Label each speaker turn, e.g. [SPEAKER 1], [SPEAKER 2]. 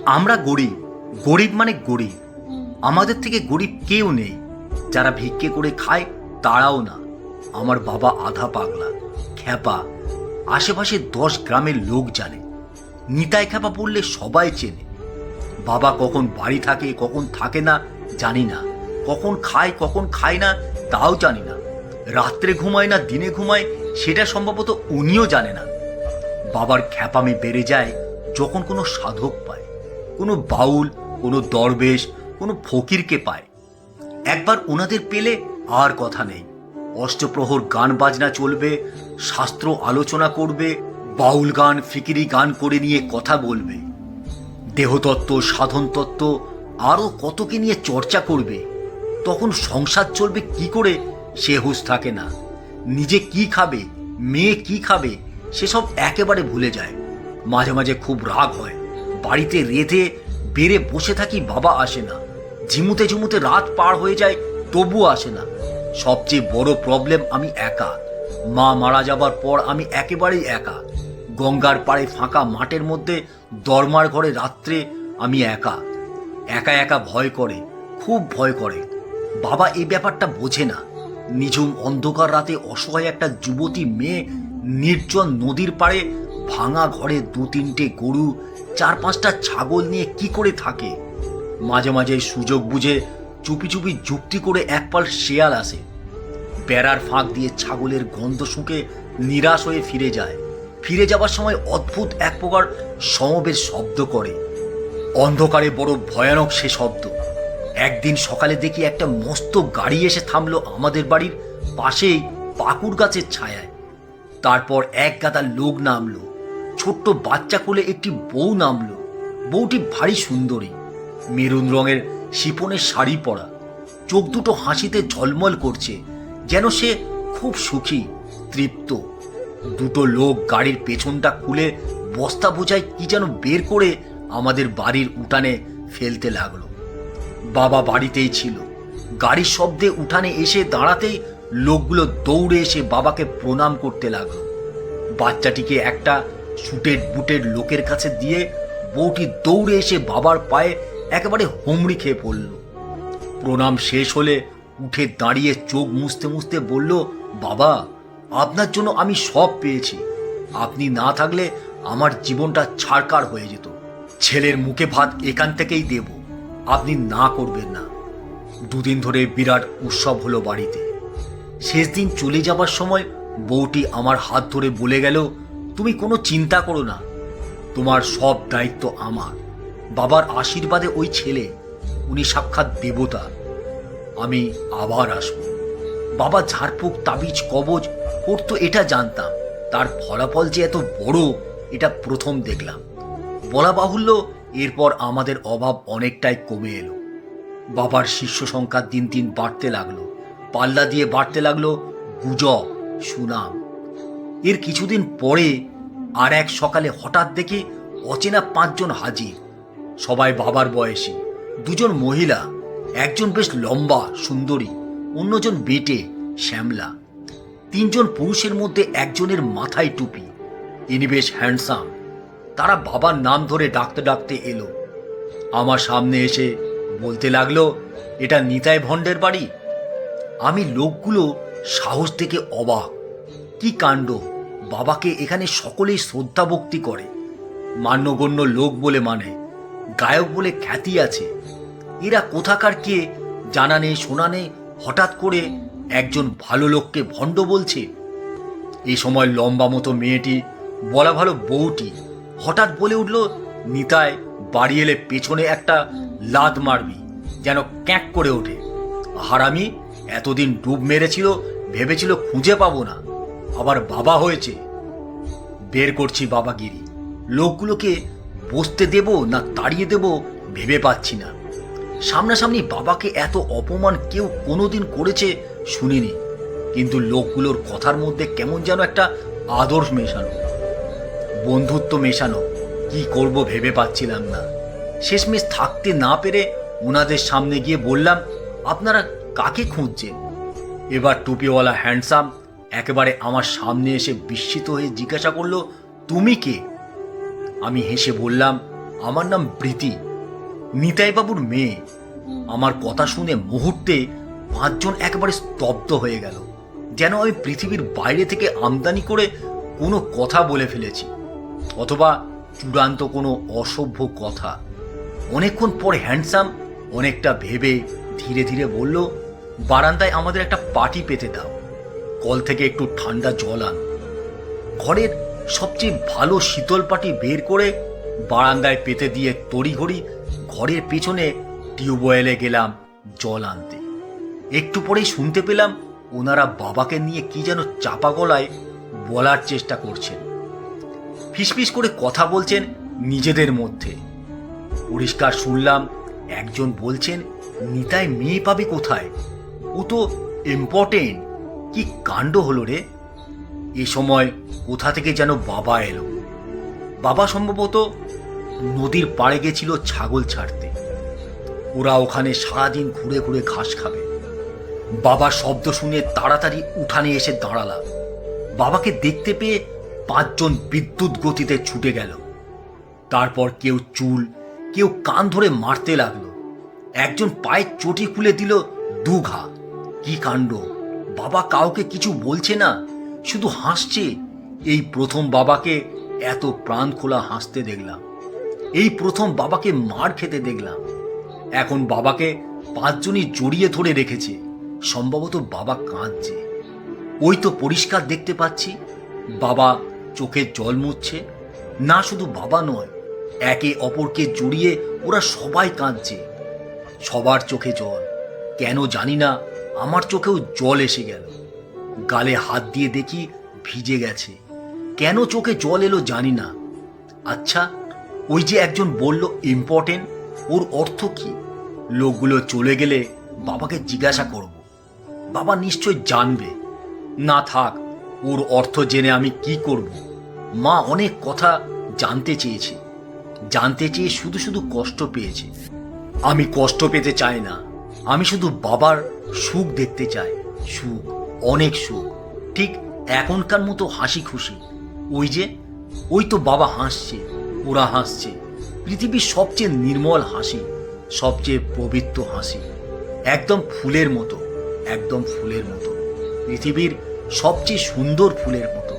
[SPEAKER 1] আমরা গরিব, গরিব মানে গরিব। আমাদের থেকে গরিব কেউ নেই। যারা ভিক্ষে করে খায় তারাও না। আমার বাবা আধা পাগলা, খ্যাপা। আশেপাশে 10 গ্রামের লোক জানে। নিতাই খ্যাপা পড়লে সবাই চেনে। বাবা কখন বাড়ি থাকে কখন থাকে না জানি না, কখন খায় কখন খায় না তাও জানি না, রাত্রে ঘুমায় না দিনে ঘুমায় সেটা সম্ভবত উনিও জানে না। বাবার খ্যাপামি বেড়ে যায় যখন কোনো সাধক পায়, কোনো বাউল, কোনো দরবেশ, কোনো ফকিরকে পায়। একবার ওনাদের পেলে আর কথা নেই। অষ্টপ্রহর গান বাজনা চলবে, শাস্ত্র আলোচনা করবে, বাউল গান ফিকিরি গান করে নিয়ে কথা বলবে। দেহতত্ত্ব, সাধন তত্ত্ব আরও কতকে নিয়ে চর্চা করবে। তখন সংসার চলবে কি করে সে হুঁশ থাকে না। নিজে কি খাবে, মেয়ে কি খাবে সেসব একেবারে ভুলে যায়। মাঝে মাঝে খুব রাগ হয়। বাড়িতে রেঁধে বেড়ে বসে থাকি, বাবা আসে না। ঝিমুতে ঝিমুতে রাত পার হয়ে যায়, তবুও আসে না। সবচেয়ে বড় প্রবলেম আমি একা। মা মারা যাবার পর আমি একেবারেই একা। গঙ্গার পাড়ে ফাঁকা মাঠের মধ্যে দরমার ঘরে রাত্রে আমি একা। একা একা ভয় করে, খুব ভয় করে। বাবা এই ব্যাপারটা বোঝে না। নিঝুম অন্ধকার রাতে অসহায় একটা যুবতী মেয়ে নির্জন নদীর পাড়ে ভাঙা ঘরে 2-3টে গরু, 4-5টা ছাগল নিয়ে কি করে থাকে। মাঝে মাঝে সুযোগ বুঝে চুপি চুপি যুক্তি করে একপাল শেয়াল আসে। বেড়ার ফাঁক দিয়ে ছাগলের গন্ধ শুঁকে নিরাশ হয়ে ফিরে যায়। ফিরে যাবার সময় অদ্ভুত এক প্রকার সমবেত শব্দ করে। অন্ধকারে বড় ভয়ানক সে শব্দ। একদিন সকালে দেখি একটা মস্ত গাড়ি এসে থামলো আমাদের বাড়ির পাশেই পাকুড় গাছের ছায়ায়। তারপর এক গাদা লোক নামলো। ছোট্ট বাচ্চা কোলে একটি বউ নামলো। বউটি ভারী সুন্দরী, মেরুন রঙের শিফনের শাড়ি পরা, চোখ দুটো হাসিতে ঝলমল করছে, যেন সে খুব সুখী, তৃপ্ত। দুটো লোক গাড়ির পেছনটা খুলে বস্তা বোঝায় কি যেন বের করে আমাদের বাড়ির উঠানে ফেলতে লাগলো। বাবা বাড়িতেই ছিল। গাড়ির শব্দে উঠানে এসে দাঁড়াতেই লোকগুলো দৌড়ে এসে বাবাকে প্রণাম করতে লাগলো। বাচ্চাটিকে একটা সুটের বুটের লোকের কাছে দিয়ে বউটি দৌড়ে এসে বাবার পায়ে একেবারে হুমড়ি খেয়ে পড়ল। প্রণাম শেষ হলে উঠে দাঁড়িয়ে চোখ মুছতে মুছতে বলল, বাবা, আপনার জন্য আমি সব পেয়েছি। আপনি না থাকলে আমার জীবনটা ছাড়কার হয়ে যেত। ছেলের মুখে ভাত এখান থেকেই দেব, আপনি না করবেন না। 2 দিন ধরে বিরাট উৎসব হলো বাড়িতে। শেষ দিন চলে যাবার সময় বউটি আমার হাত ধরে বলে গেল, তুমি কোনো চিন্তা করো না, তোমার সব দায়িত্ব আমার। বাবার আশীর্বাদে ওই ছেলে, উনি সাক্ষাৎ দেবতা। আমি আবার আসব। বাবা ঝাড়ফুঁক তাবিজ কবজ করতো এটা জানতাম, তার ফলাফল যে এত বড় এটা প্রথম দেখলাম। বলা বাহুল্য, এরপর আমাদের অভাব অনেকটাই কমে এলো। বাবার শিষ্য সংখ্যা দিন দিন বাড়তে লাগলো। পাল্লা দিয়ে বাড়তে লাগলো গুজব, সুনাম। এর কিছুদিন পরে আর এক সকালে হঠাৎ দেখি অচেনা 5 জন হাজির। সবাই বাবার বয়সী। 2 জন মহিলা, একজন বেশ লম্বা সুন্দরী, অন্যজন বেটে শ্যামলা। 3 জন পুরুষের মধ্যে একজনের মাথায় টুপি, ইনি বেশ হ্যান্ডসাম। তারা বাবার নাম ধরে ডাকতে ডাকতে এলো। আমার সামনে এসে বলতে লাগলো, এটা নিতাই ভণ্ডের বাড়ি। আমি লোকগুলো সাহস থেকে অবাক। কি কাণ্ড! বাবাকে এখানে সকলেই শ্রদ্ধা ভক্তি করে। মান্যগণ্য লোক বলে মানে, গায়ক বলে খ্যাতি আছে। এরা কোথাকার কে জানা নেই শোনা নেই, হঠাৎ করে একজন ভালো লোককে ভণ্ড বলছে। এই সময় লম্বা মতো মেয়েটি, বলা ভালো বউটি, হঠাৎ বলে উঠল, নিতাই বাড়ি এলে পেছনে একটা লাত মারবি, যেন ক্যাঁক করে ওঠে। হারামি এতদিন ডুব মেরেছিল, ভেবেছিল খুঁজে পাবো না, আবার বাবা হয়েছে। বের করছি বাবাগিরি। লোকগুলোকে বসতে দেব না তাড়িয়ে দেব ভেবে পাচ্ছি না। সামনাসামনি বাবাকে এত অপমান কেউ কোনোদিন করেছে শুনিনি, কিন্তু লোকগুলোর কথার মধ্যে কেমন যেন একটা আদর্শ মেশানো, বন্ধুত্ব মেশানো। কি করব ভেবে পাচ্ছিলাম না। শেষমেশ থাকতে না পেরে ওনাদের সামনে গিয়ে বললাম, আপনারা কাকে খুঁজছেন? এবার টুপিওয়ালা হ্যান্ডসাম একেবারে আমার সামনে এসে বিস্মিত হয়ে জিজ্ঞাসা করলো, তুমি কে? আমি হেসে বললাম, আমার নাম প্রীতি, নিতাইবাবুর মেয়ে। আমার কথা শুনে মুহূর্তে 5 জন একেবারে স্তব্ধ হয়ে গেল, যেন আমি পৃথিবীর বাইরে থেকে আমদানি করে কোনো কথা বলে ফেলেছি, অথবা চূড়ান্ত কোনো অসভ্য কথা। অনেকক্ষণ পর হ্যান্ডসাম অনেকটা ভেবে ধীরে ধীরে বলল, বারান্দায় আমাদের একটা পাটি পেতে দাও, কল থেকে একটু ঠান্ডা জল আনো। ঘরের সবচেয়ে ভালো শীতল পাটি বের করে বারান্দায় পেতে দিয়ে তড়িঘড়ি ঘরের পেছনে টিউবওয়েলে গেলাম জল আনতে। একটু পরেই শুনতে পেলাম ওনারা বাবাকে নিয়ে কি যেন চাপা গলায় বলার চেষ্টা করছেন। ফিসফিস করে কথা বলছেন নিজেদের মধ্যে। পরিষ্কার শুনলাম একজন বলছেন, নিতাই মেয়ে পাবে কোথায়, ও তো ইম্পর্টেন্ট। কি কাণ্ড হলো রে! এ সময় কোথা থেকে যেন বাবা এলো। বাবা সম্ভবত নদীর পাড়ে গেছিল ছাগল ছাড়তে। ওরা ওখানে সারাদিন ঘুরে ঘুরে ঘাস খাবে। বাবার শব্দ শুনে তাড়াতাড়ি উঠানে এসে দাঁড়ালাম। বাবাকে দেখতে পেয়ে 5 জন বিদ্যুৎ গতিতে ছুটে গেল। তারপর কেউ চুল, কেউ কান ধরে মারতে লাগলো। একজন পায়ের চটি খুলে দিল 2 ঘা। কি কাণ্ড! বাবা কাউকে কিছু বলছে না, শুধু হাসছে। এই প্রথম বাবাকে এত প্রাণ খোলা হাসতে দেখলাম। এই প্রথম বাবাকে মার খেতে দেখলাম। এখন বাবাকে 5 জনই জড়িয়ে ধরে রেখেছে। সম্ভবত বাবা কাঁদছে। ওই তো পরিষ্কার দেখতে পাচ্ছি বাবা চোখে জল মুছছে। না, শুধু বাবা নয়, একে অপরকে জড়িয়ে ওরা সবাই কাঁদছে। সবার চোখে জল। কেন জানি না, আমার চোখেও জল এসে গেল। গালে হাত দিয়ে দেখি ভিজে গেছে। কেন চোখে জল এলো জানি না। আচ্ছা, ওই যে একজন বলল ইম্পর্টেন্ট, ওর অর্থ কি? লোকগুলো চলে গেলে বাবাকে জিজ্ঞাসা করব। বাবা নিশ্চয় জানবে। না থাক, ওর অর্থ জেনে আমি কি করব? মা অনেক কথা জানতে চেয়েছে, জানতে চেয়ে শুধু শুধু কষ্ট পেয়েছে। আমি কষ্ট পেতে চাই না। আমি শুধু বাবার সুখ দেখতে চাই। সুখ, অনেক সুখ, ঠিক এখনকার মতো হাসি খুশি। ওই তো বাবা হাসছে, ওরা হাসছে। পৃথিবীর সবচেয়ে নির্মল হাসি, সবচেয়ে পবিত্র হাসি। একদম ফুলের মতো, একদম ফুলের মতো। পৃথিবীর সবচেয়ে সুন্দর ফুলের মতো।